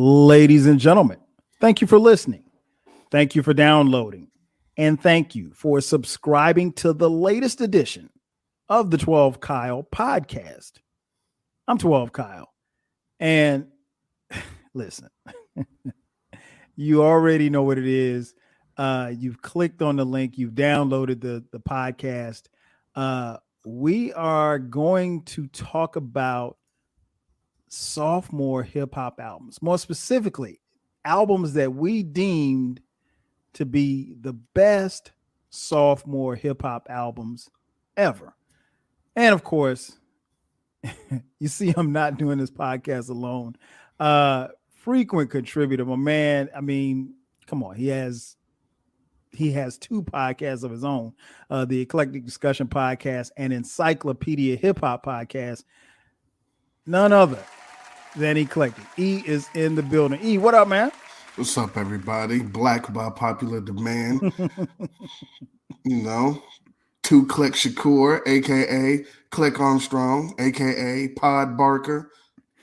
Ladies and gentlemen, thank you for listening. Thank you for downloading. And thank you for subscribing to the latest edition of the 12 Kyle podcast. I'm 12 Kyle. And listen, you already know what it is. You've clicked on the link, you've downloaded the podcast. We are going to talk about sophomore hip hop albums, more specifically, albums that we deemed to be the best sophomore hip hop albums ever. And of course, you see, I'm not doing this podcast alone. Frequent contributor, my man. I mean, come on, he has two podcasts of his own, the Eclectic Discussion Podcast and Encyclopedia Hip Hop Podcast. None other than Eclectic. E is in the building. E, what up, man? What's up, everybody? Black by popular demand. Two Click Shakur, aka Click Armstrong, aka Pod Barker,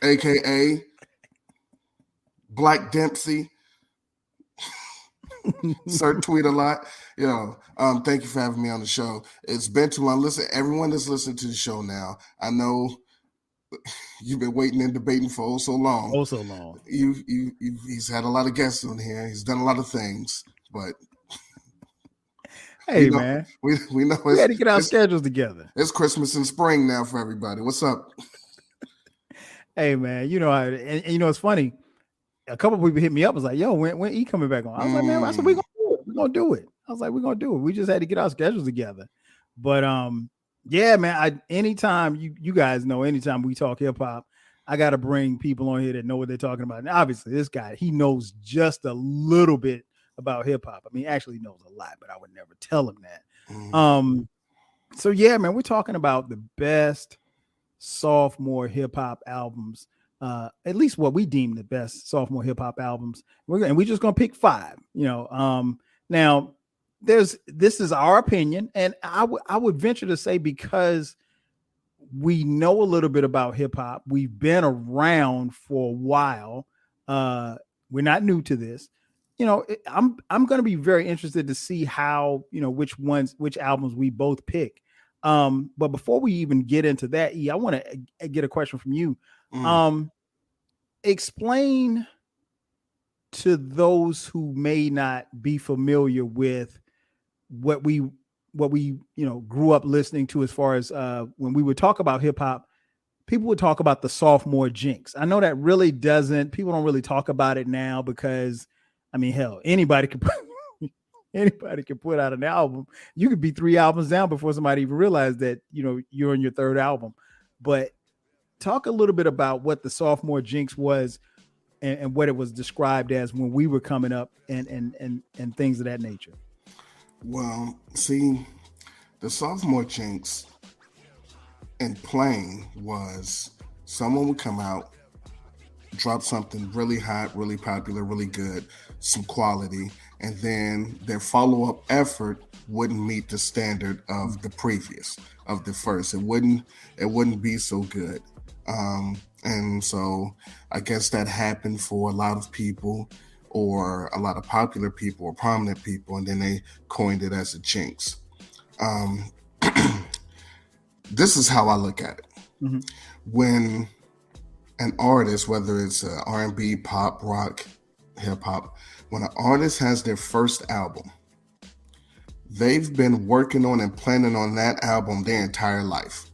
aka Black Dempsey. Sir tweet a lot. Thank you for having me on the show. It's been too long. Listen, everyone that's listening to the show now, I know you've been waiting and debating for so long. He's had a lot of guests on here. He's done a lot of things, but hey, man, we know we had to get our schedules together. It's Christmas and spring now for everybody. What's up? Hey, man, it's funny. A couple of people hit me up. Was like, "Yo, when E coming back on?" I was like, "Man, I said we're gonna do it. We're gonna do it." I was like, "We're gonna do it." We just had to get our schedules together. But yeah, man. Anytime you guys know, anytime we talk hip hop, I got to bring people on here that know what they're talking about. And obviously, this guy, he knows just a little bit about hip hop. I mean, actually, he knows a lot, but I would never tell him that. So yeah, man, we're talking about the best sophomore hip hop albums. At least what we deem the best sophomore hip hop albums. We're just gonna pick 5. Now this is our opinion, and I would venture to say, because we know a little bit about hip hop, we've been around for a while. We're not new to this. I'm going to be very interested to see how, which albums we both pick. But before we even get into that, I want to get a question from you. Explain to those who may not be familiar with what we grew up listening to, as far as when we would talk about hip hop, people would talk about the sophomore jinx. I know that people don't really talk about it now, because I mean, hell, anybody can put out an album. You could be 3 albums down before somebody even realized that, you're in your 3rd album. But talk a little bit about what the sophomore jinx was and what it was described as when we were coming up, and things of that nature. Well, see, the sophomore jinx in plain was someone would come out, drop something really hot, really popular, really good, some quality, and then their follow-up effort wouldn't meet the standard of the previous, of the first. It wouldn't be so good. And so I guess that happened for a lot of people, or a lot of popular people or prominent people, and then they coined it as a jinx. This is how I look at it. Mm-hmm. When an artist, whether it's R&B, pop, rock, hip hop, when an artist has their first album, they've been working on and planning on that album their entire life.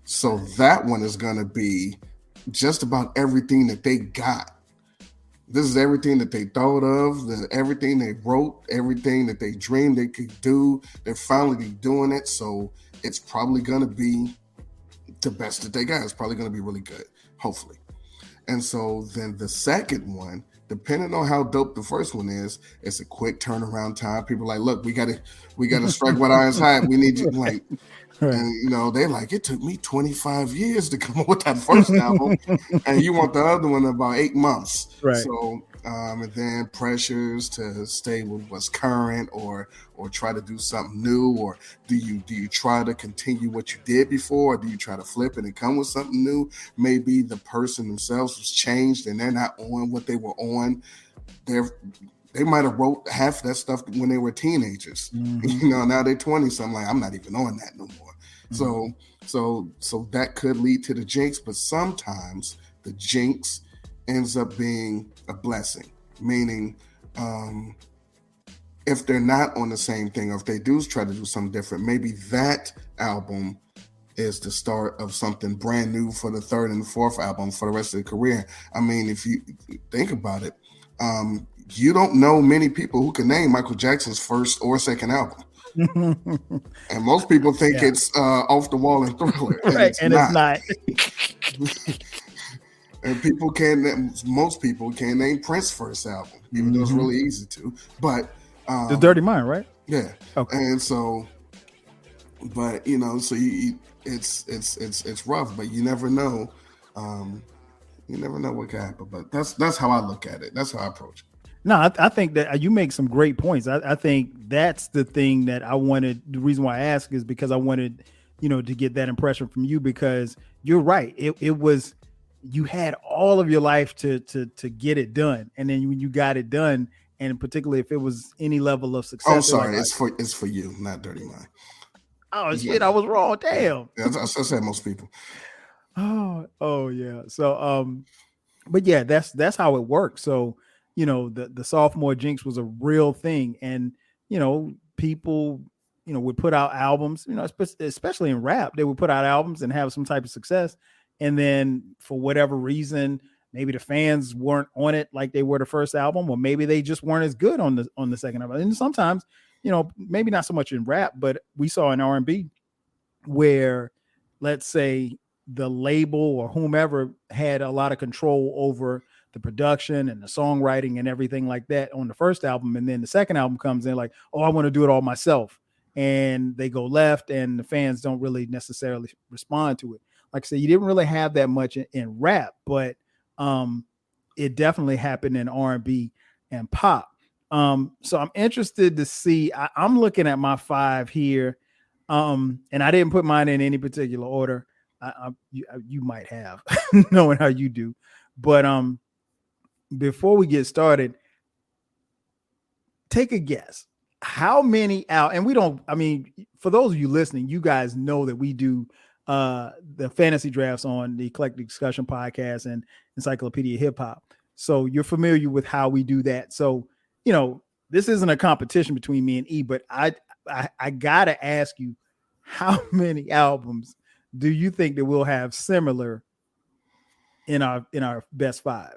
So that one is going to be just about everything that they got. This is everything that they thought of, everything they wrote, everything that they dreamed they could do. They're finally doing it. So it's probably going to be the best that they got. It's probably going to be really good, hopefully. And so then the second one, depending on how dope the first one is, it's a quick turnaround time. People are like, look, we gotta strike while iron's hot. We need you, like, right. And they like, it took me 25 years to come up with that first album, and you want the other one about 8 months. Right. So and then pressures to stay with what's current, or try to do something new, or do you try to continue what you did before, or do you try to flip it and come with something new? Maybe the person themselves was changed and they're not on what they were on. They might have wrote half that stuff when they were teenagers. Now they're 20, so I'm like, I'm not even on that no more. So that could lead to the jinx, but sometimes the jinx ends up being a blessing, meaning if they're not on the same thing, or if they do try to do something different, maybe that album is the start of something brand new for the third and the fourth album for the rest of the career. I mean, if you think about it, you don't know many people who can name Michael Jackson's first or second album. And most people think it's Off the Wall and Thriller. Right, and it's not. And most people can't name Prince's first album, even though it's really easy to. But The Dirty Mind, right? Yeah. Okay. And so, but so it's rough, but you never know. You never know what can happen. But that's how I look at it. That's how I approach it. No, I think that you make some great points. I think that's the thing that I wanted. The reason why I asked is because I wanted, to get that impression from you, because you're right. It was, you had all of your life to get it done. And then when you got it done, and particularly if it was any level of success. Oh, sorry. It's for you, not Dirty Mind. Oh, shit. I was wrong. Damn. Yeah, I said most people. Oh yeah. So, but yeah, that's how it works. So, the sophomore jinx was a real thing. And, people, would put out albums, especially in rap, they would put out albums and have some type of success. And then for whatever reason, maybe the fans weren't on it like they were the first album, or maybe they just weren't as good on the second album. And sometimes, maybe not so much in rap, but we saw in R&B where, let's say, the label or whomever had a lot of control over the production and the songwriting and everything like that on the first album. And then the second album comes in like, oh, I want to do it all myself. And they go left, and the fans don't really necessarily respond to it. Like I said, you didn't really have that much in rap, but it definitely happened in R&B and pop. So I'm interested to see, I'm looking at my 5 here. And I didn't put mine in any particular order. You might have, knowing how you do, but before we get started, take a guess. How many out? And we don't. I mean, for those of you listening, you guys know that we do the fantasy drafts on the Eclectic Discussion podcast and Encyclopedia Hip Hop. So you're familiar with how we do that. So this isn't a competition between me and E, but I gotta ask you, how many albums do you think that we'll have similar in our best 5?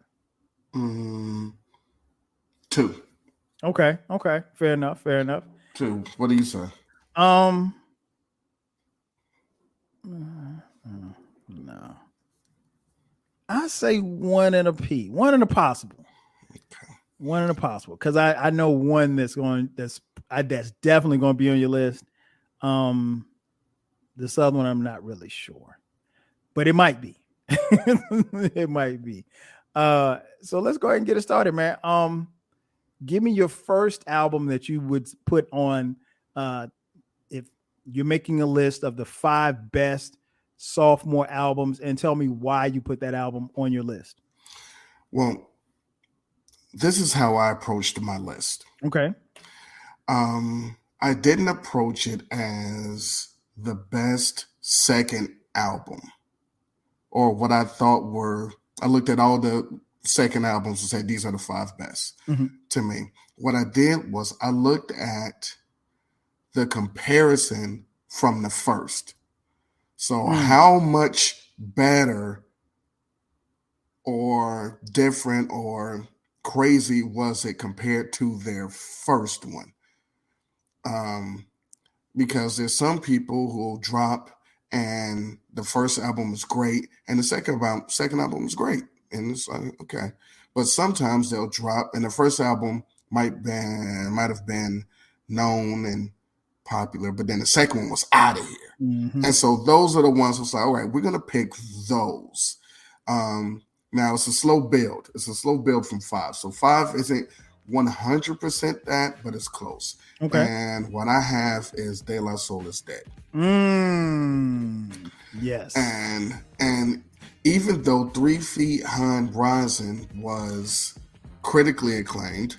2. Okay. Fair enough. 2. What do you say? No. I say 1 and a P. 1 and a possible. Okay. 1 and a possible. Because I know one that's definitely going to be on your list. This other one, I'm not really sure, but it might be. It might be. So let's go ahead and get it started, man. Give me your first album that you would put on, if you're making a list of the 5 best sophomore albums, and tell me why you put that album on your list. Well, this is how I approached my list. Okay. I didn't approach it as the best second album, or what I thought were. I looked at all the second albums and said these are the 5 best to me. What I did was I looked at the comparison from the first. So how much better or different or crazy was it compared to their first one? Because there's some people who will drop and the first album is great and the second album is great. And it's like, okay. But sometimes they'll drop and the first album might have been known and popular, but then the second one was out of here. And so those are the ones who's like, all right, we're going to pick those. Now it's a slow build. It's a slow build from 5. So 5 isn't 100% that, but it's close. Okay. And what I have is De La Soul is Dead. Yes. And even though 3 Feet High and Rising was critically acclaimed,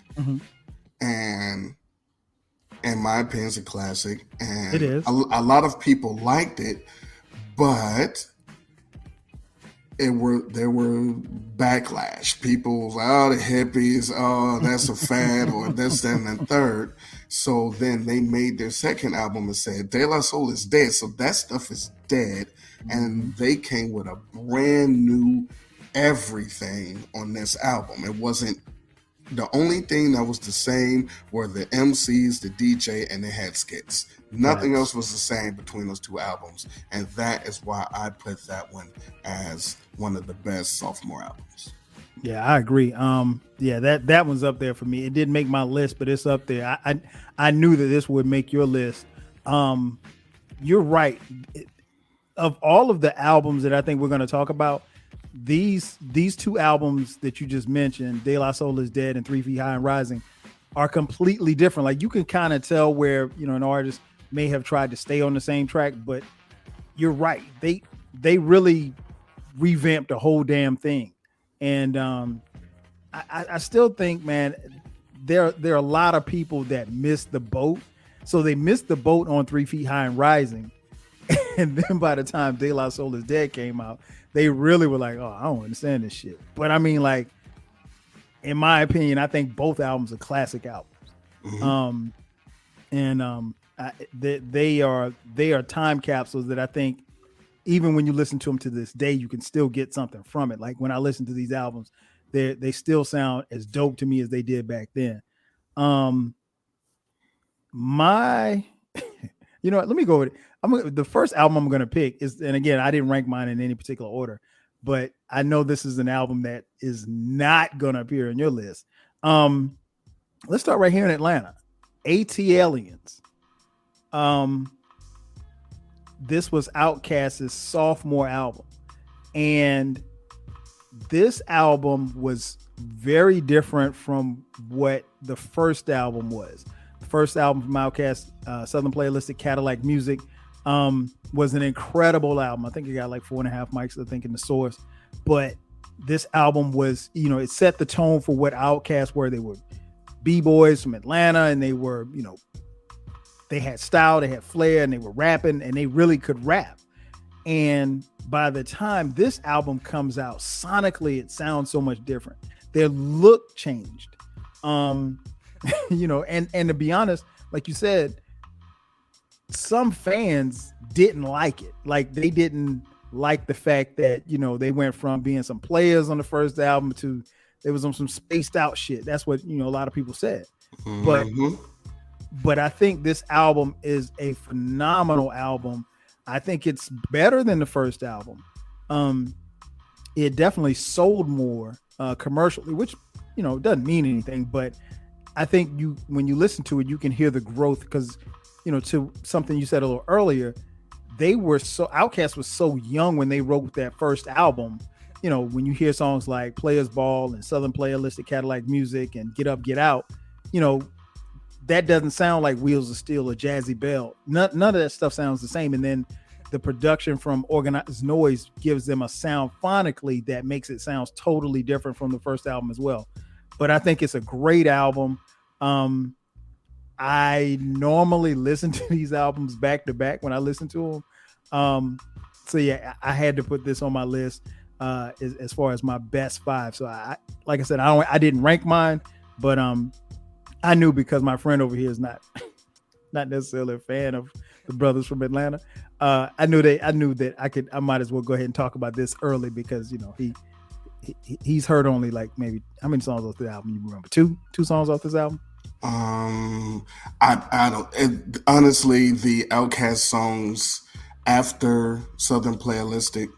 and in my opinion, it's a classic, and it is. A lot of people liked it, but there were backlash. People was like, oh, the hippies, oh, that's a fad, or this, that, and the third. So then they made their second album and said, De La Soul is dead. So that stuff is dead. And they came with a brand new everything on this album. It wasn't, the only thing that was the same were the MCs, the DJ, and they had skits. Nothing else was the same between those two albums. And that is why I put that one as one of the best sophomore albums. Yeah, I agree. That one's up there for me. It didn't make my list, but it's up there. I knew that this would make your list. You're right. Of all of the albums that I think we're going to talk about, these two albums that you just mentioned, De La Soul is Dead and 3 Feet High and Rising, are completely different. Like, you can kind of tell where, an artist may have tried to stay on the same track, but you're right. They really revamped the whole damn thing. And I still think, man, there are a lot of people that missed the boat. So they missed the boat on 3 Feet High and Rising. And then by the time De La Soul is Dead came out, they really were like, oh, I don't understand this shit. But I mean, like, in my opinion, I think both albums are classic albums. They are time capsules that I think, even when you listen to them to this day, you can still get something from it. Like, when I listen to these albums, they still sound as dope to me as they did back then. You know what? Let me go with it. The first album I'm going to pick is, and again, I didn't rank mine in any particular order, but I know this is an album that is not going to appear in your list. Let's start right here in Atlanta. AT-Aliens. This was Outkast's sophomore album, and this album was very different from what the first album was. The first album from Outkast, Southern Playalistic Cadillac Music, was an incredible album. I think it got like 4.5 mics, I think, in the source. But this album was, it set the tone for what Outkast were. They were B-boys from Atlanta, and they were, they had style, they had flair, and they were rapping, and they really could rap. And by the time this album comes out, sonically, it sounds so much different. Their look changed. And to be honest, like you said, some fans didn't like it. Like, they didn't like the fact that, they went from being some players on the first album to they was on some spaced out shit. That's what, a lot of people said. But I think this album is a phenomenal album. I think it's better than the first album. It definitely sold more commercially, which, doesn't mean anything, but I think when you listen to it, you can hear the growth because, to something you said a little earlier, Outkast was so young when they wrote that first album. When you hear songs like Players Ball and Southern Playalistic Cadillac Music and Get Up, Get Out, that doesn't sound like Wheels of Steel or Jazzy Bell. None of that stuff sounds the same. And then the production from Organized Noise gives them a sound phonically that makes it sound totally different from the first album as well. But I think it's a great album. I normally listen to these albums back to back when I listen to them. So yeah, I had to put this on my list as far as my best 5. So like I said, I didn't rank mine, but I knew, because my friend over here is not necessarily a fan of the brothers from Atlanta. I knew that I might as well go ahead and talk about this early because he's heard only like maybe how many songs off the album you remember? Two songs off this album. I don't. Honestly, the Outkast songs after Southern Playalistic,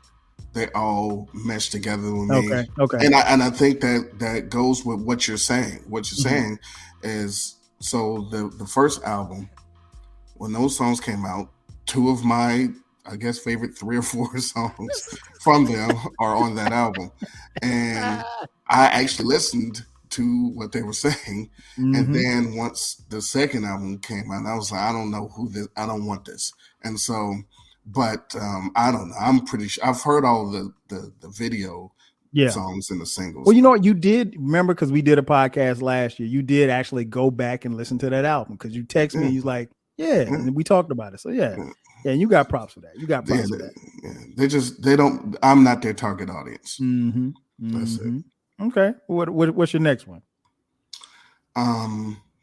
they all mesh together with me. Okay. And I think that goes with what you're saying. What you're saying is, so the first album, when those songs came out, 2 of my I guess, favorite 3 or 4 songs from them are on that album. And I actually listened to what they were saying. And then once the second album came out, I was like, I don't know who this, I don't want this. And so, but I don't know. I'm pretty sure I've heard all the video songs and the singles. Well, you know what you did remember, because we did a podcast last year. You did actually go back and listen to that album, because you texted me. He's like, and we talked about it. So yeah, and you got props for that. You got props for that. They don't. I'm not their target audience. That's it. Okay. What's your next one?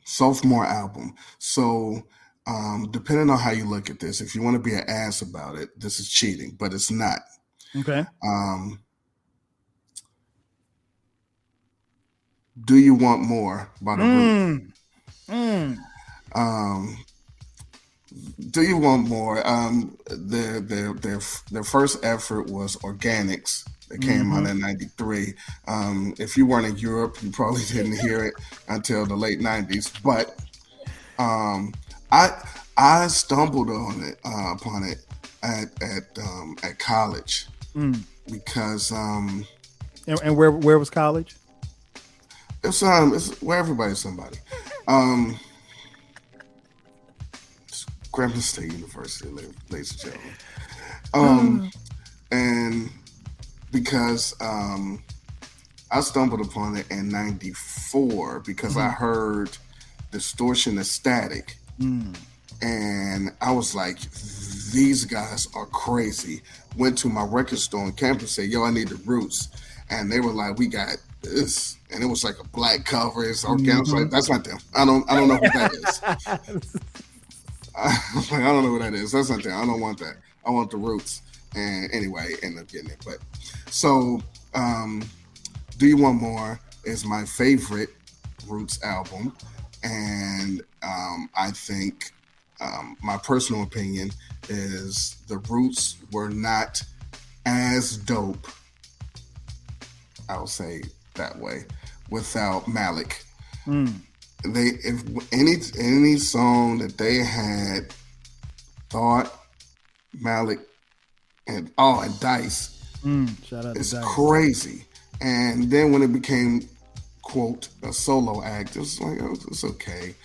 Sophomore album. So depending on how you look at this, if you want to be an ass about it, this is cheating, but it's not. Okay. Do You Want More by the Roots? Do You Want More? Their first effort was Organics. It came out in '93. If you weren't in Europe, you probably didn't hear it until the late '90s. But I stumbled on it upon it at college because and where was college? It's where everybody's somebody. Grambling State University, ladies and gentlemen. And because I stumbled upon it in '94 because I heard Distortion and Static. And I was like, these guys are crazy. Went to my record store on campus and said, yo, I need the Roots. And they were like, we got this. And it was like a black cover. It's organic. I was like, that's not them. I don't know who that is. I don't know who that is. That's not them. I don't want that. I want the Roots. And anyway, ended up getting it. But so Do You Want More is my favorite Roots album. And I think my personal opinion is the Roots were not as dope, I'll say that way, without Malik. If any song that they had, Thought, Malik, and Dice, shout out it's to Dice. crazy. And then when it became, quote, a solo act, it was like, oh, it's okay.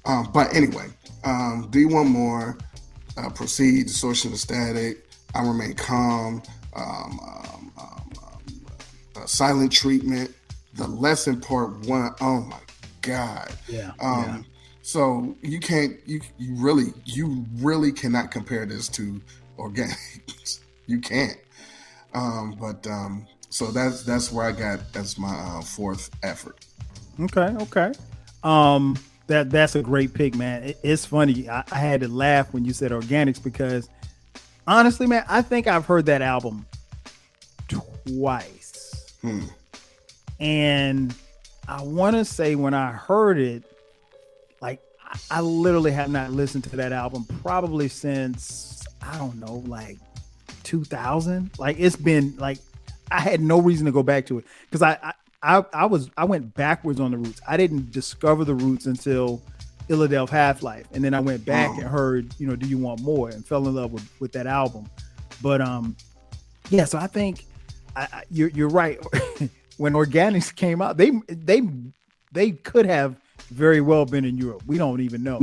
But anyway, Do You Want More, Proceed, Distortion and Static, I Remain Calm, Silent Treatment, The Lesson Part 1. Oh my God. Yeah. So you really cannot compare this to Organics. You can't. So that's where I got as my fourth effort. Okay. That's a great pick, man. It's funny. I had to laugh when you said Organics, because honestly, man, I think I've heard that album twice. And I want to say when I heard it, like I literally have not listened to that album probably since, I don't know, like 2000. Like it's been like, I had no reason to go back to it, because I went backwards on the Roots. I didn't discover the Roots until Illadelph Half-Life, and then I went back and heard, Do You Want More, and fell in love with that album. But so I think you're right. When Organics came out, they could have very well been in Europe. We don't even know.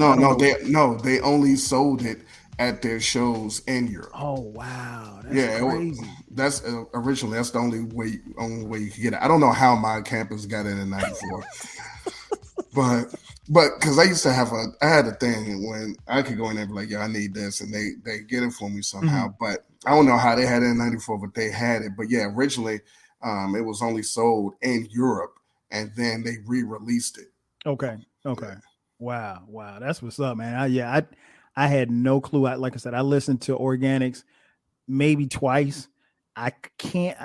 They only sold it at their shows in Europe. Oh wow, that's crazy. That's originally that's the only way you could get it. I don't know how my campus got it in '94, but because I had a thing when I could go in there and be like, yeah, I need this, and they get it for me somehow. But I don't know how they had it in '94, but they had it. But yeah, originally it was only sold in Europe, and then they re-released it. Okay. Wow, that's what's up, man. I had no clue. Like I said, I listened to Organics maybe twice. I can't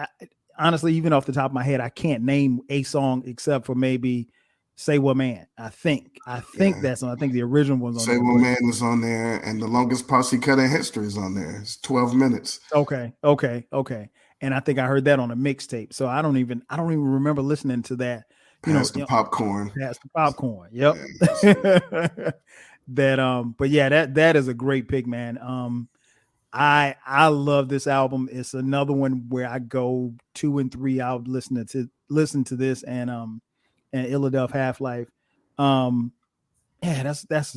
honestly, even off the top of my head, I can't name a song except for maybe Say What Man. I think that's on. I think the original one's on. Say What Man is on there, and the longest posse cut in history is on there. It's 12 minutes. Okay. And I think I heard that on a mixtape. So I don't even remember listening to that. Pass the popcorn. Yep. Yeah, but yeah, that is a great pick, man. I love this album. It's another one where I go 2 and 3 out listen to this and Illadelph Half Life. Um, yeah, that's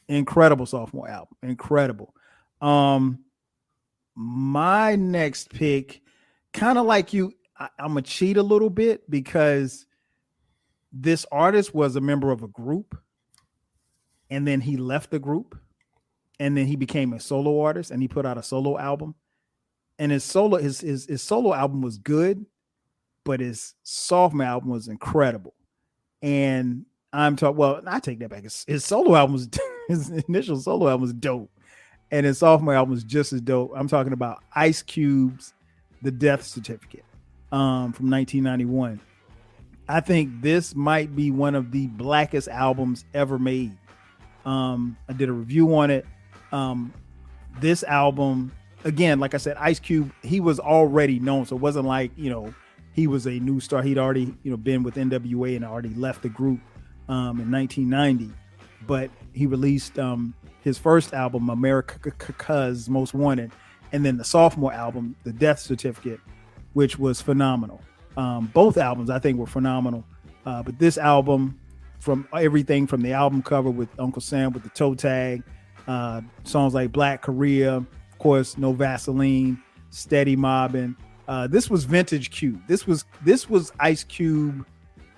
incredible sophomore album. Incredible. Um, my next pick, kind of like you, I'm gonna cheat a little bit because this artist was a member of a group, and then he left the group, and then he became a solo artist, and he put out a solo album. And his solo album was good, but his sophomore album was incredible. And I'm talking. Well, I take that back. His solo album was his initial solo album was dope, and his sophomore album was just as dope. I'm talking about Ice Cube's "The Death Certificate" from 1991. I think this might be one of the blackest albums ever made. I did a review on it. This album, again, like I said, Ice Cube, he was already known, so it wasn't like he was a new star. He'd already been with NWA and already left the group in 1990. But he released his first album, America's Most Wanted, and then the sophomore album, The Death Certificate, which was phenomenal. Both albums I think were phenomenal, but this album, from everything from the album cover with Uncle Sam with the toe tag, songs like Black Korea, of course, No Vaseline, Steady Mobbin'. This was vintage Cube. This was Ice Cube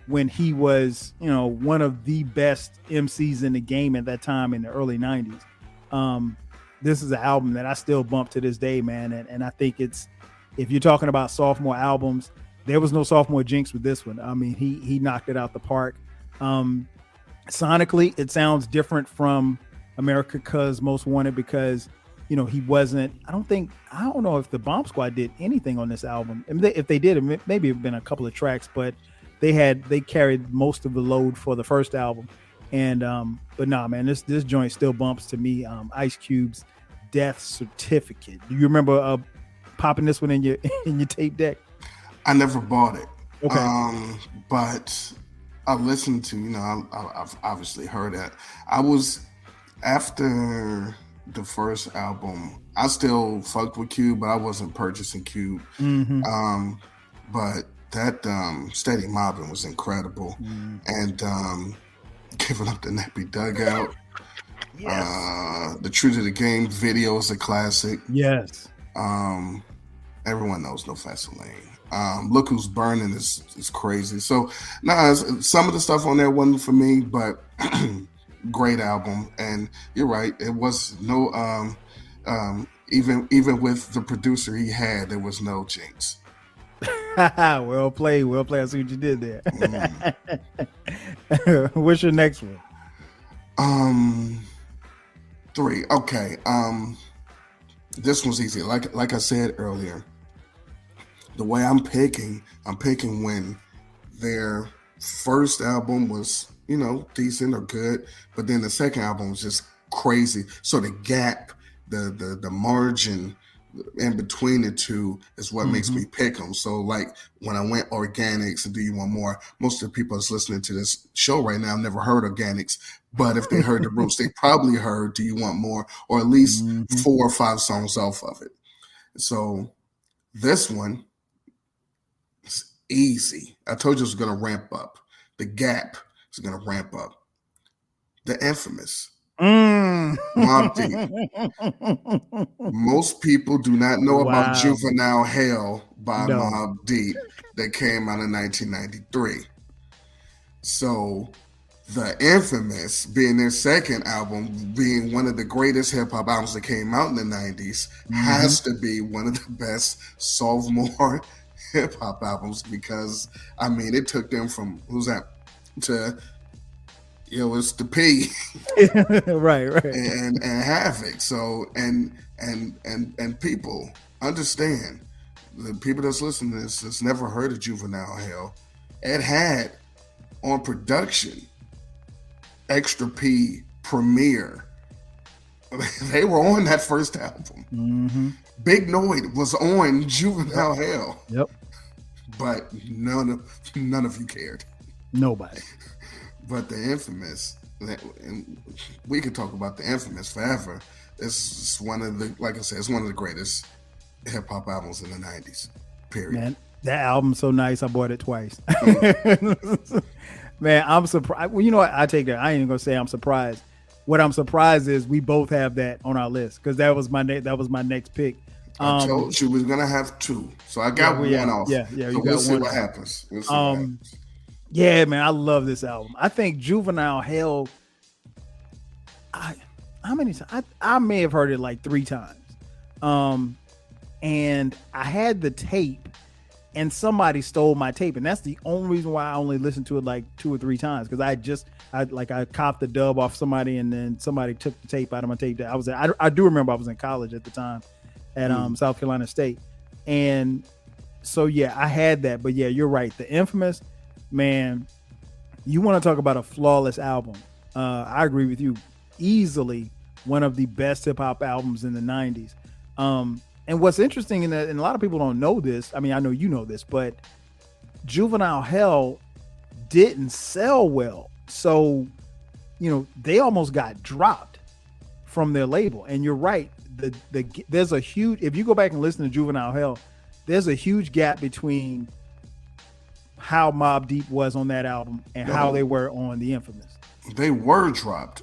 when he was, one of the best MCs in the game at that time in the early 90s. This is an album that I still bump to this day, man. And I think if you're talking about sophomore albums, there was no sophomore jinx with this one. I mean, he knocked it out the park. Sonically, it sounds different from America's Most Wanted because he wasn't. I don't know if the Bomb Squad did anything on this album. I mean, if they did, it maybe have been a couple of tracks, but they carried most of the load for the first album. And but nah, man, this joint still bumps to me. Ice Cube's Death Certificate. Do you remember popping this one in your tape deck? I never bought it. Okay. But I listened to, I've obviously heard that. I was, after the first album, I still fucked with Cube, but I wasn't purchasing Cube. Mm-hmm. But that Steady Mobbin' was incredible. And Giving Up the Nappy Dugout. Yes. The True to the Game video is a classic. Yes. Everyone knows No Vaseline. Look Who's Burning is crazy. So, some of the stuff on there wasn't for me, but great album. And you're right, it was no even with the producer he had, there was no jinx. Well played. I see what you did there. What's your next one? 3. Okay. This one's easy. Like I said earlier, the way I'm picking when their first album was, decent or good, but then the second album was just crazy. So the gap, the margin in between the two is what makes me pick them. So like when I went Organics and Do You Want More, most of the people that's listening to this show right now never heard Organics, but if they heard the Roots, they probably heard Do You Want More, or at least 4 or 5 songs off of it. So this one is easy. I told you it was going to ramp up. The gap is going to ramp up. The Infamous Mobb Deep. Most people do not know about Juvenile Hell by Mobb Deep that came out in 1993. So The Infamous, being their second album, being one of the greatest hip-hop albums that came out in the 90s, has to be one of the best sophomore hip-hop albums, because it took them from to it's the P right and Havoc. So and people understand, the people that's listening to this that's never heard of Juvenile Hell, it had on production Extra P, Premier. They were on that first album. Big Noid was on Juvenile Hell. Yep. But none of you cared. Nobody. But The Infamous and we could talk about the Infamous forever. It's one of the, like I said, it's one of the greatest hip hop albums in the '90s. Period. Man, that album's so nice. I bought it twice. Mm. Man, I'm surprised. Well, you know what? I take that. I ain't even gonna say I'm surprised. What I'm surprised is we both have that on our list because that was my next pick. I told you we was gonna have two, so I got one off. Yeah. So we'll see what happens. We'll see what happens. Yeah, man, I love this album. I think Juvenile Hell. How many times? I may have heard it like 3 times. And I had the tape, and somebody stole my tape, and that's the only reason why I only listened to it like 2 or 3 times because I copped the dub off somebody, and then somebody took the tape out of my tape. That I do remember I was in college at the time at South Carolina State, and so yeah, I had that. But yeah, you're right. The Infamous, man, you want to talk about a flawless album? I agree with you. Easily one of the best hip hop albums in the '90s. And what's interesting in that, and a lot of people don't know this. I mean, I know you know this, but Juvenile Hell didn't sell well, so they almost got dropped from their label. And you're right. There's a huge. If you go back and listen to Juvenile Hell, there's a huge gap between how Mobb Deep was on that album and how they were on the Infamous. They were dropped.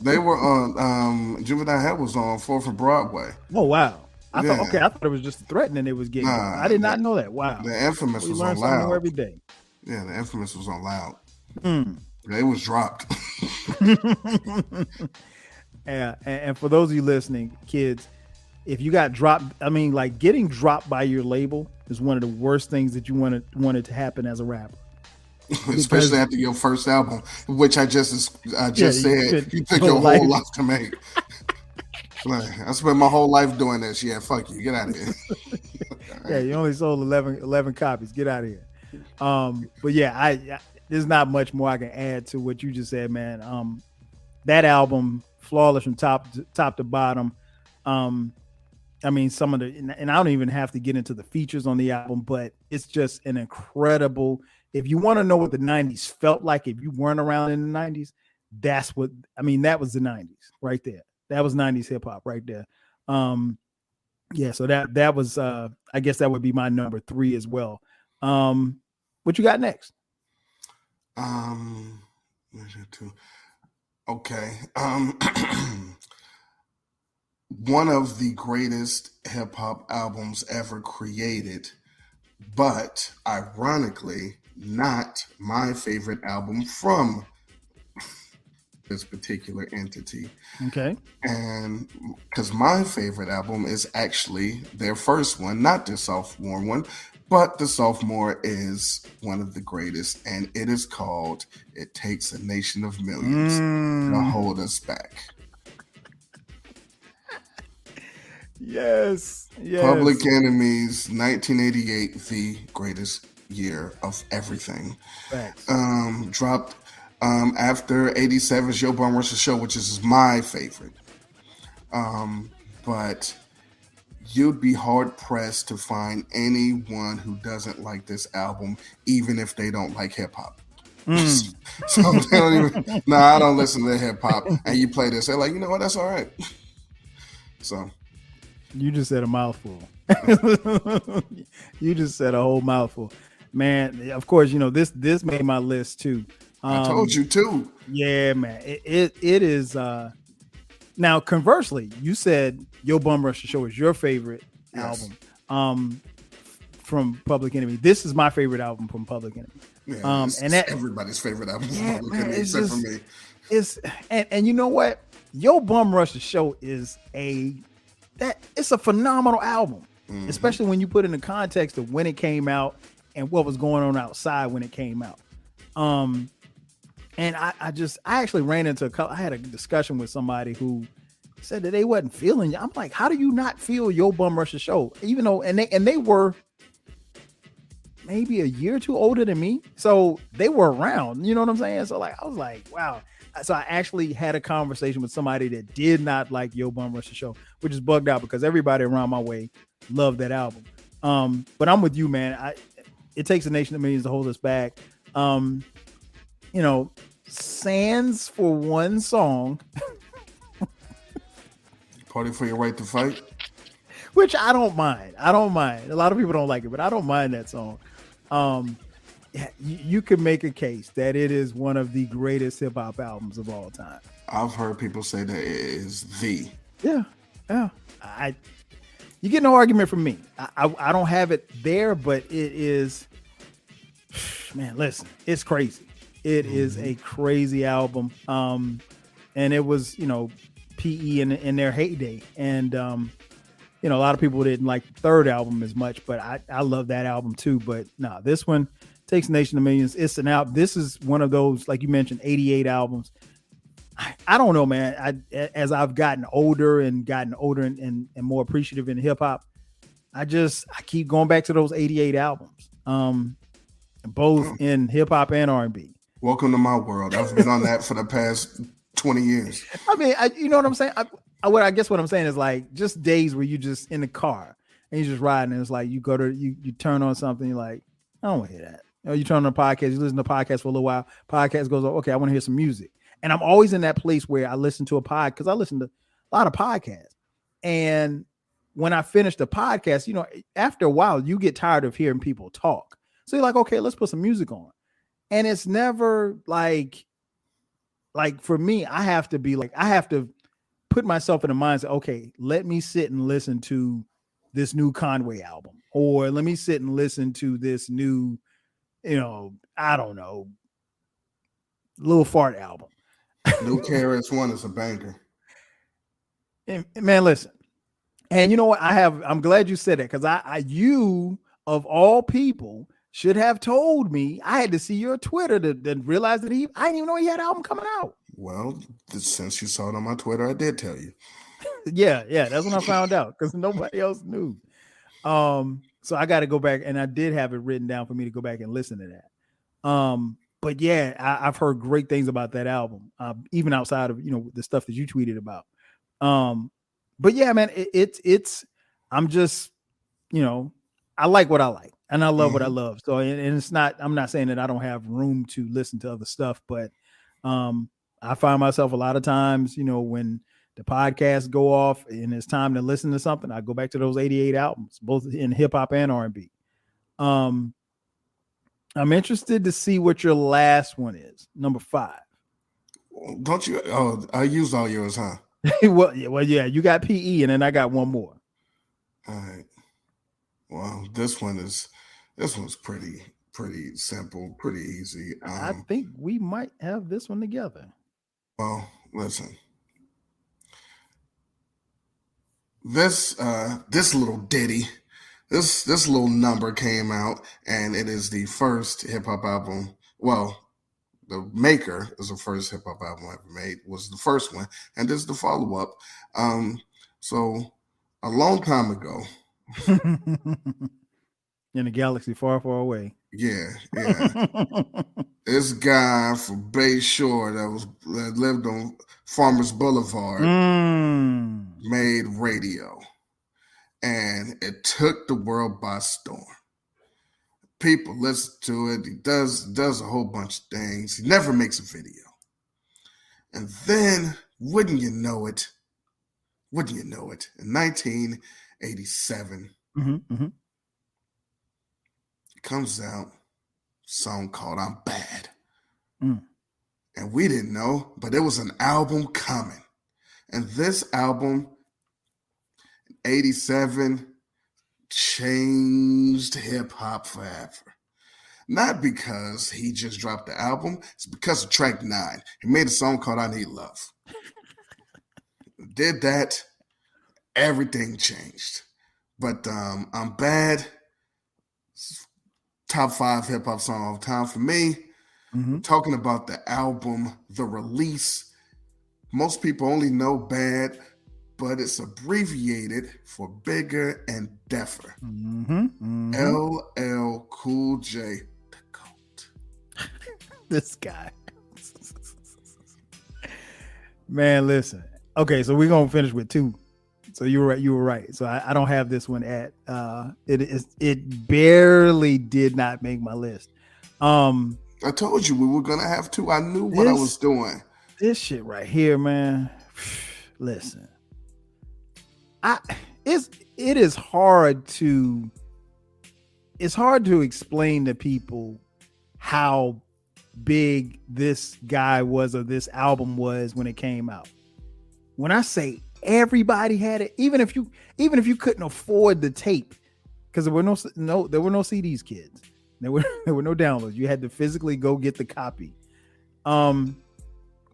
They were on Juvenile Hell was on 4th and Broadway. Oh wow. I thought it was just threatening it was getting. I did not know that. Wow. The Infamous was on Loud every day. Yeah, the Infamous was on Loud. They was dropped. Yeah, and for those of you listening, kids, if you got dropped, I mean, like getting dropped by your label is one of the worst things that you wanted to happen as a rapper. Especially after your first album, which I just said you took your whole life to make. Like, I spent my whole life doing this. Yeah, fuck you. Get out of here. Yeah, you only sold 11 copies. Get out of here. But yeah, there's not much more I can add to what you just said, man. That album, flawless from top to bottom. I mean, some of and I don't even have to get into the features on the album, but it's just an incredible. If you want to know what the 90s felt like, if you weren't around in the 90s, that was the 90s right there. That was 90s hip hop right there. Yeah, so that was I guess that would be my number 3 as well. What you got next? Okay. One of the greatest hip hop albums ever created, but ironically, not my favorite album from this particular entity. Okay. And because my favorite album is actually their first one, not the sophomore one, but the sophomore is one of the greatest, and it is called "It Takes a Nation of Millions to Hold Us Back." Yes. Public Enemy's 1988, the greatest year of everything. Facts. Dropped after 87's Yo Bum Rush the Show, which is my favorite. But you'd be hard pressed to find anyone who doesn't like this album, even if they don't like hip hop. So they don't even. No, I don't listen to hip hop. And you play this, they're like, you know what? That's all right. So. You just said a mouthful. You just said a whole mouthful, man. Of course, this made my list too. I told you too. Yeah, man. It is. Now, conversely, you said Yo Bum Rush the Show is your favorite album from Public Enemy. This is my favorite album from Public Enemy. Yeah, and that everybody's favorite album from Public Enemy except for me. And you know what? Yo Bum Rush the Show is it's a phenomenal album, especially when you put in the context of when it came out and what was going on outside when it came out. And I actually ran into I had a discussion with somebody who said that they wasn't feeling it. I'm like, how do you not feel Yo Bum Rush the Show? Even though, and they were maybe a year or two older than me. So they were around, you know what I'm saying? So like, I was like, wow. So I actually had a conversation with somebody that did not like Yo Bum Rush the Show, which is bugged out because everybody around my way loved that album. But I'm with you, man. It takes a nation of millions to hold us back. Sans for one song, Party for your right to fight. which I don't mind. I don't mind. A lot of people don't like it, but I don't mind that song. You could make a case that it is one of the greatest hip hop albums of all time. I've heard people say that it is the. Yeah, yeah. You get no argument from me. I don't have it there, but it is. Man, listen, it's crazy. It is a crazy album. And it was, PE in their heyday, and a lot of people didn't like the third album as much, but I love that album too. But no, this one takes Nation of Millions. It's an album. This is one of those, like you mentioned, 88 albums. I don't know, man. As I've gotten older and more appreciative in hip hop, I keep going back to those 88 albums, both in hip hop and R&B. Welcome to my world. I've been on that for the past 20 years. I mean, you know what I'm saying? I guess what I'm saying is like just days where you just in the car and you're just riding, and it's like you turn on something, you're like, I don't want to hear that. You turn on a podcast, you listen to a podcast for a little while, podcast goes, okay, I want to hear some music. And I'm always in that place where I listen to a pod, because I listen to a lot of podcasts. And when I finish the podcast, after a while, you get tired of hearing people talk. So you're like, okay, let's put some music on. And it's never like for me, I have to put myself in the mindset, okay, let me sit and listen to this new Conway album, or let me sit and listen to this new, I don't know, Lil Fart album. New KRS-One is a banger. And, man, listen. And you know what? I'm glad you said that, because you of all people should have told me. I had to see your Twitter to realize that I didn't even know he had an album coming out. Well, since you saw it on my Twitter, I did tell you. Yeah, that's when I found out, because nobody else knew. So I got to go back, and I did have it written down for me to go back and listen to that. But yeah, I've heard great things about that album, even outside of the stuff that you tweeted about. But yeah, man, I'm just I like what I like, and I love what I love. So and it's not, I'm not saying that I don't have room to listen to other stuff, but I find myself a lot of times, when the podcasts go off and it's time to listen to something, I go back to those 88 albums, both in hip hop and R&B. I'm interested to see what your last one is, number 5. Don't you? Oh, I used all yours, huh? well, yeah, you got PE, and then I got one more. All right. Well, this one's pretty simple, pretty easy. I think we might have this one together. Well, listen. This little ditty, this little number came out, and it is the first hip hop album. Well, the maker is the first hip hop album ever made. Was the first one, and this is the follow up. So a long time ago, in a galaxy far, far away. Yeah. This guy from Bay Shore that lived on Farmers Boulevard made radio, and it took the world by storm. People listen to it. He does a whole bunch of things. He never makes a video. And then, wouldn't you know it, in 1987, comes out a song called I'm Bad. And we didn't know, but there was an album coming. And this album, 87, changed hip-hop forever. Not because he just dropped the album, it's because of track 9. He made a song called I Need Love. Did that, everything changed. But I'm Bad, top 5 hip-hop song of time for me. Talking about the album, the release. Most people only know Bad, but it's abbreviated for Bigger and Deffer. LL Cool J, the GOAT. This guy. Man, listen. Okay, so we're gonna finish with 2. So you were right. So I don't have this one at it barely did not make my list. I told you we were gonna have to. I knew what I was This doing. this shit right here, man. Listen, I it's it is hard to explain to people how big this guy was or this album was when it came out. When I say everybody had it, even if you couldn't afford the tape, because there were no CDs, kids. There were no downloads. You had to physically go get the copy.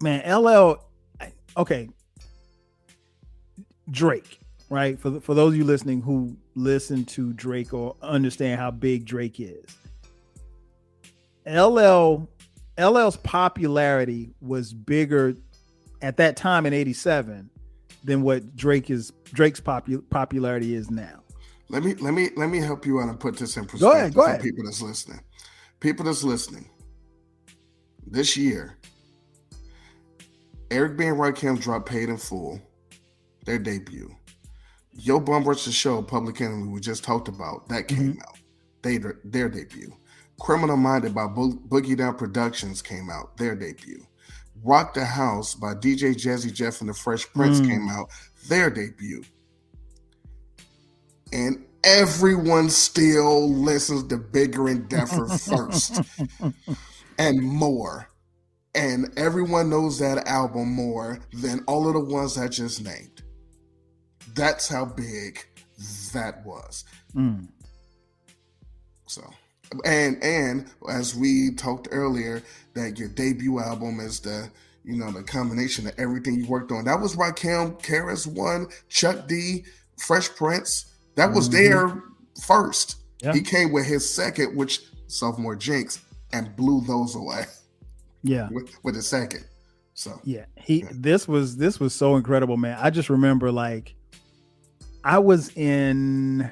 Man, LL. Okay, Drake. Right, for those of you listening who listen to Drake or understand how big Drake is, LL's popularity was bigger at that time in '87 than what Drake's popularity is now. Let me help you out and put this in perspective Go for ahead. people that's listening. People that's listening. This year, Eric B. and Rakim dropped "Paid in Full," their debut. Yo Bum Rush the Show, Public Enemy, we just talked about, that came out. Their debut. Criminal Minded by Boogie Down Productions came out, their debut. Rock the House by DJ Jazzy Jeff and the Fresh Prince came out, their debut. And everyone still listens to Bigger and Deffer first and more. And everyone knows that album more than all of the ones I just named. That's how big that was. So, and as we talked earlier, that your debut album is the combination of everything you worked on. That was Rakim, KRS-One, Chuck D, Fresh Prince. That was their first. Yeah. He came with his second, which Sophomore Jinx, and blew those away. Yeah, with the second. So yeah, this was so incredible, man. I just remember I was in.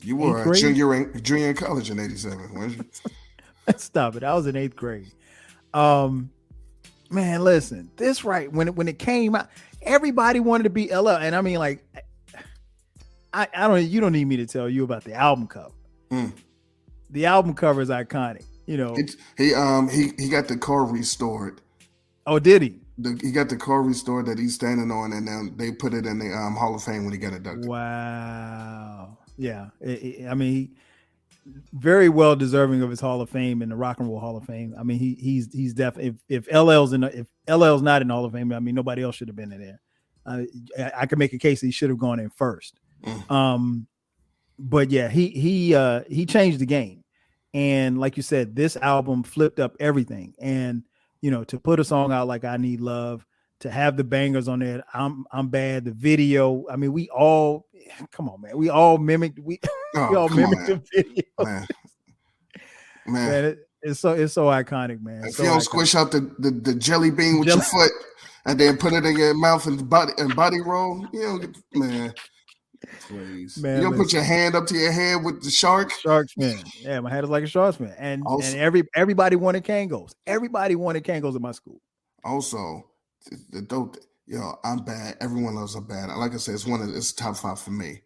You were a junior in college in '87, weren't you? Stop it! I was in 8th grade. Man, listen, this right when it came out, everybody wanted to be LL, and I mean, I don't. You don't need me to tell you about the album cover. The album cover is iconic. He got the car restored. Oh, did he? He got the car restored that he's standing on, and then they put it in the Hall of Fame when he got inducted. Wow. Yeah. I mean, very well deserving of his Hall of Fame in the Rock and Roll Hall of Fame. I mean, he's definitely if LL's not in the Hall of Fame, I mean, nobody else should have been in there. I could make a case that he should have gone in first. But yeah, he changed the game, and like you said, this album flipped up everything. And to put a song out like "I Need Love," to have the bangers on there, I'm Bad, the video. I mean, we all mimicked the video. Man, it's so iconic, man. If you don't squish out the jelly bean with your foot and then put it in your mouth and body roll, man. Please. Man, you don't put your hand up to your head with the sharks, man. Yeah, my head is like a shark's man. And everybody wanted Kangos. Everybody wanted Kangos in my school. Also, I'm Bad. Everyone loves "I'm Bad." Like I said, it's top 5 for me.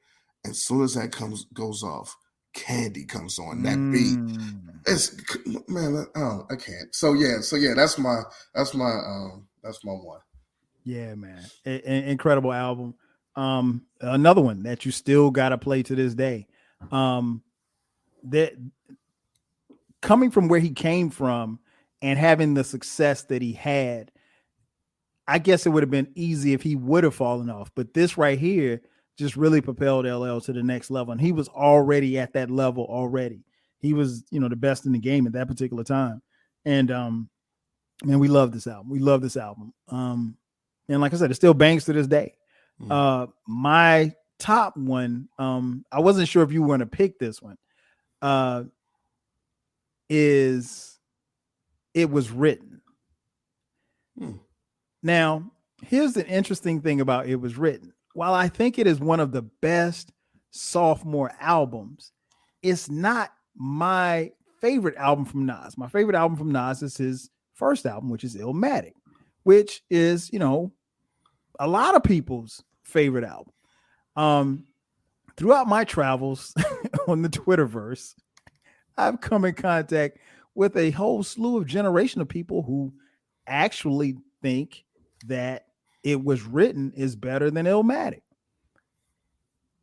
As soon as that goes off, Candy comes on that beat. It's I can't. So yeah, that's my one. Yeah, man, incredible album. Another one that you still gotta play to this day. That coming from where he came from and having the success that he had, I guess it would have been easy if he would have fallen off. But this right here just really propelled LL to the next level, and he was already at that level already. He was, the best in the game at that particular time. And man, we love this album. And like I said, it still bangs to this day. My top one, I wasn't sure if you were going to pick this one, is "It Was Written." Now, here's the interesting thing about "It Was Written." While I think it is one of the best sophomore albums, it's not my favorite album from Nas. My favorite album from Nas is his first album, which is "Illmatic," which is, a lot of people's favorite album. Throughout my travels on the Twitterverse, I've come in contact with a whole slew of generation of people who actually think that It Was Written is better than Illmatic.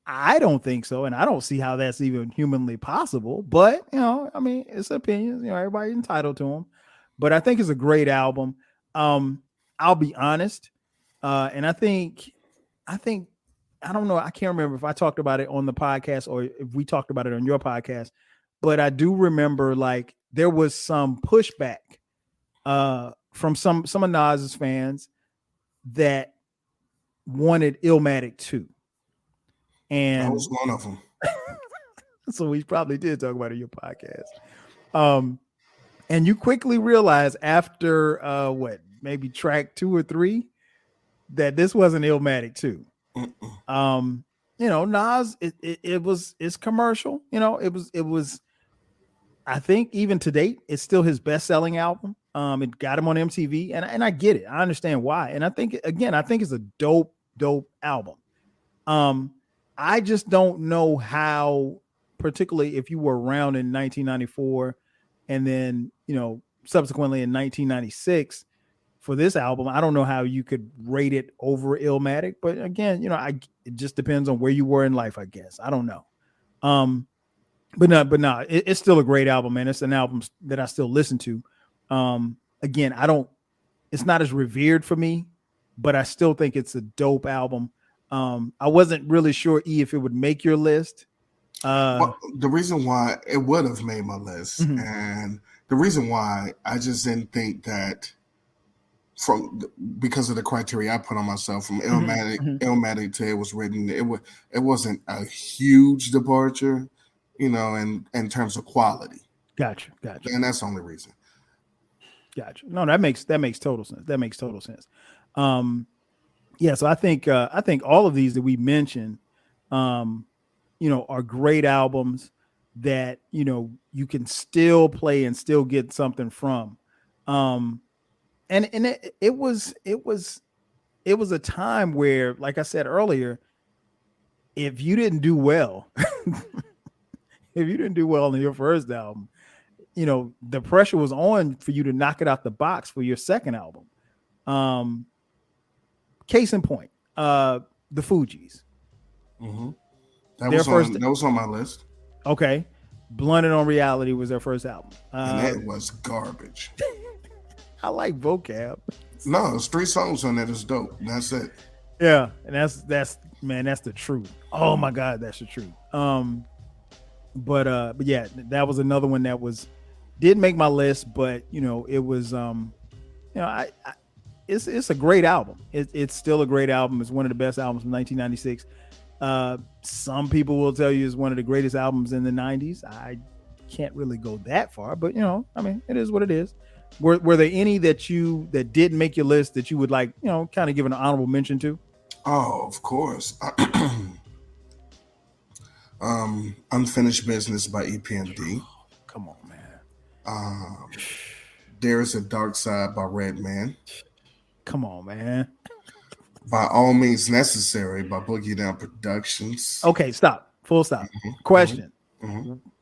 I don't think so, and I don't see how that's even humanly possible. But I mean, it's opinions. Everybody's entitled to them. But I think it's a great album. I'll be honest, and I think, I don't know. I can't remember if I talked about it on the podcast or if we talked about it on your podcast. But I do remember like there was some pushback from some of Nas's fans that wanted Illmatic 2. And I was one of them. So we probably did talk about it in your podcast. And you quickly realize after maybe track 2 or 3 that this wasn't Illmatic 2. Nas, it's commercial. It was. I think even to date, it's still his best-selling album. It got him on MTV, and I get it. I understand why. And I think it's a dope album. I just don't know how, particularly if you were around in 1994 and then, subsequently in 1996 for this album, I don't know how you could rate it over Illmatic. But again, it just depends on where you were in life, I guess. I don't know. But no, it's still a great album, man. It's an album that I still listen to. Again, it's not as revered for me, but I still think it's a dope album. I wasn't really sure, if it would make your list. Well, the reason why it would have made my list, and the reason why I just didn't think that because of the criteria I put on myself from Illmatic to It Was Written, it wasn't a huge departure, in terms of quality. Gotcha. And that's the only reason. Gotcha. No, that makes total sense. Yeah, so I think all of these that we mentioned, are great albums that you can still play and still get something from. And it was a time where, like I said earlier, if you didn't do well, in your first album, the pressure was on for you to knock it out the box for your second album. Case in point, the Fugees. That was on my list. Okay. Blunted on Reality was their first album. And it was garbage. I like vocab. No, it's 3 songs on that is dope. That's it. Yeah, and that's the truth. Oh my God, that's the truth. But yeah, that was another one that didn't make my list, but it was it's a great album. It's still a great album. It's one of the best albums from 1996. Some people will tell you it's one of the greatest albums in the 90s. I can't really go that far, but I mean, it is what it is. Were there any that didn't make your list that you would like, kind of give an honorable mention to? Oh, of course. Unfinished Business by EPMD. Come on, man. There's a Dark Side by Redman. Come on, man. By All Means Necessary by Boogie Down Productions. Okay, stop. Full stop. Question.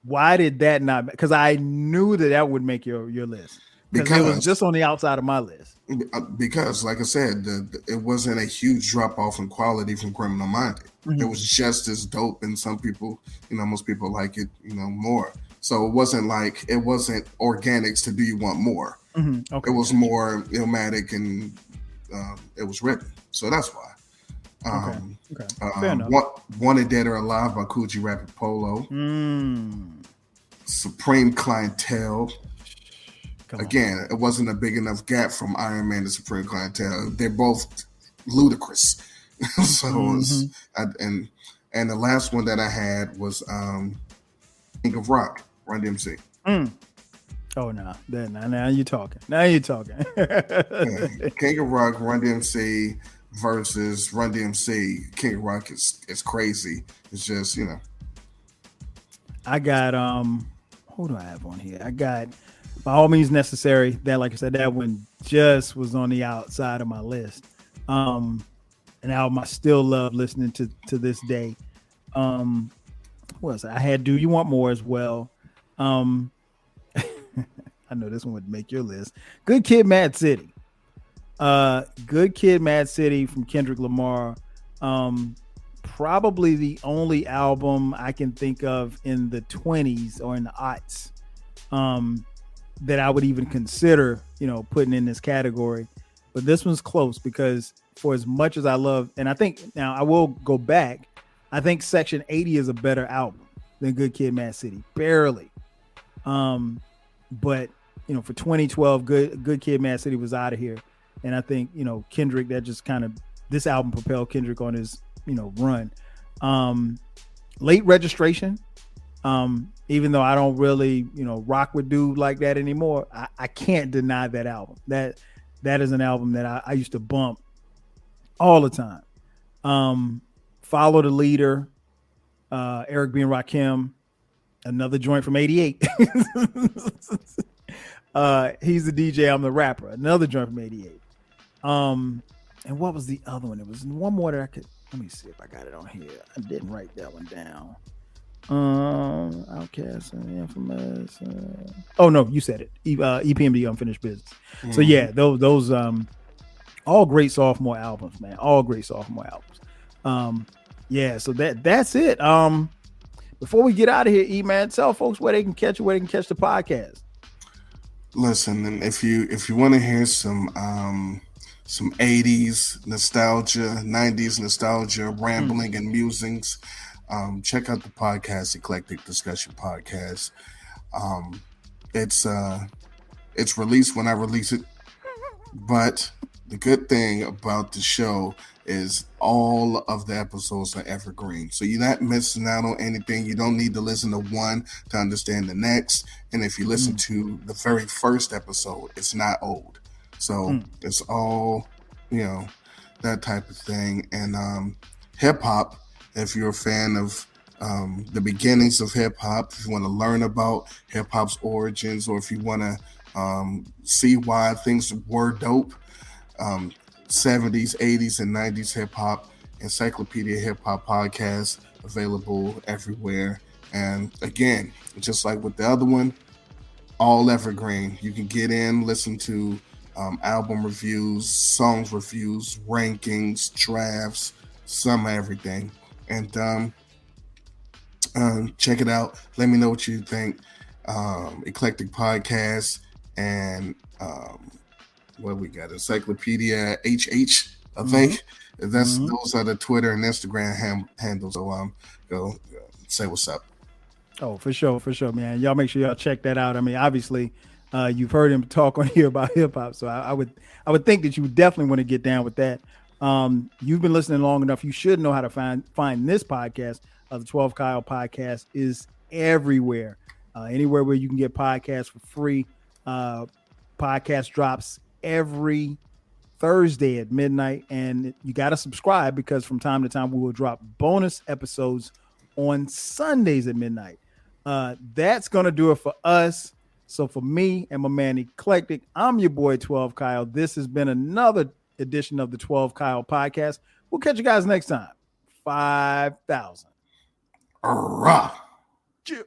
Why did that not? Because I knew that would make your list. Because it was just on the outside of my list. Because, like I said, it wasn't a huge drop off in quality from Criminal Minded. It was just as dope, and some people, most people like it, more. So it wasn't Organics to Do You Want More. Okay. It was more Illmatic, and It Was Written. So that's why. Okay. Fair enough. Wanted Dead or Alive by Coogee Rapid Polo. Supreme Clientele. Again, it wasn't a big enough gap from Iron Man to Supreme Clientele. They're both ludicrous. So and the last one that I had was King of Rock, Run DMC. Oh no, now you're talking. King of Rock, Run DMC versus Run DMC. King of Rock is crazy. It's just I got who do I have on here? I got By All Means Necessary. That, like I said, that one just was on the outside of my list. An album I still love listening to this day. What else? I had Do You Want More as well. I know this one would make your list. Good Kid, Mad City. Good Kid, Mad City from Kendrick Lamar. Probably the only album I can think of in the 20s or in the aughts that I would even consider, putting in this category. But this one's close because for as much as I love, and I think now I will go back, I think Section 80 is a better album than Good Kid, Mad City, barely. But for 2012, Good Kid, Mad City was out of here, and I think Kendrick, that just kind of, this album propelled Kendrick on his run. Late Registration, even though I don't really rock with dude like that anymore, I can't deny that album. That is an album that I used to bump all the time. Follow the Leader, Eric B. and Rakim, another joint from '88. He's the DJ, I'm the rapper, another joint from '88. And what was the other one? It was one more that I could, let me see if I got it on here. I didn't write that one down. Outcast and Infamous. Oh no, you said it. EPMD, Unfinished Business. Mm-hmm. So yeah, those all great sophomore albums, man. All great sophomore albums. Yeah, so that's it. Before we get out of here, E-Man, tell folks where they can catch you, where they can catch the podcast. Listen, and if you want to hear some 80s nostalgia, 90s nostalgia, rambling and musings, check out the podcast, Eclectic Discussion Podcast. It's released when I release it, but the good thing about the show is all of the episodes are evergreen. So you're not missing out on anything. You don't need to listen to one to understand the next. And if you listen to the very first episode, it's not old. So it's all, that type of thing. And hip hop, if you're a fan of the beginnings of hip hop, if you want to learn about hip hop's origins, or if you want to see why things were dope, 70s, 80s, and 90s hip hop, Encyclopedia Hip Hop Podcast, available everywhere. And again, just like with the other one, all evergreen. You can get in, listen to album reviews, songs reviews, rankings, drafts, some everything. And check it out. Let me know what you think. Eclectic Podcast and what we got? Encyclopedia HH, I think. Those are the Twitter and Instagram handles. So go say what's up. Oh, for sure, man. Y'all make sure y'all check that out. I mean, obviously, you've heard him talk on here about hip hop, so I would think that you would definitely want to get down with that. You've been listening long enough. You should know how to find this podcast. The 12 Kyle podcast is everywhere. Anywhere where you can get podcasts for free. Podcast drops every Thursday at midnight, and you got to subscribe because from time to time we will drop bonus episodes on Sundays at midnight. That's going to do it for us. So for me and my man Eclectic, I'm your boy 12 Kyle. This has been another edition of the 12 Kyle podcast. We'll catch you guys next time. 5,000. Hurrah.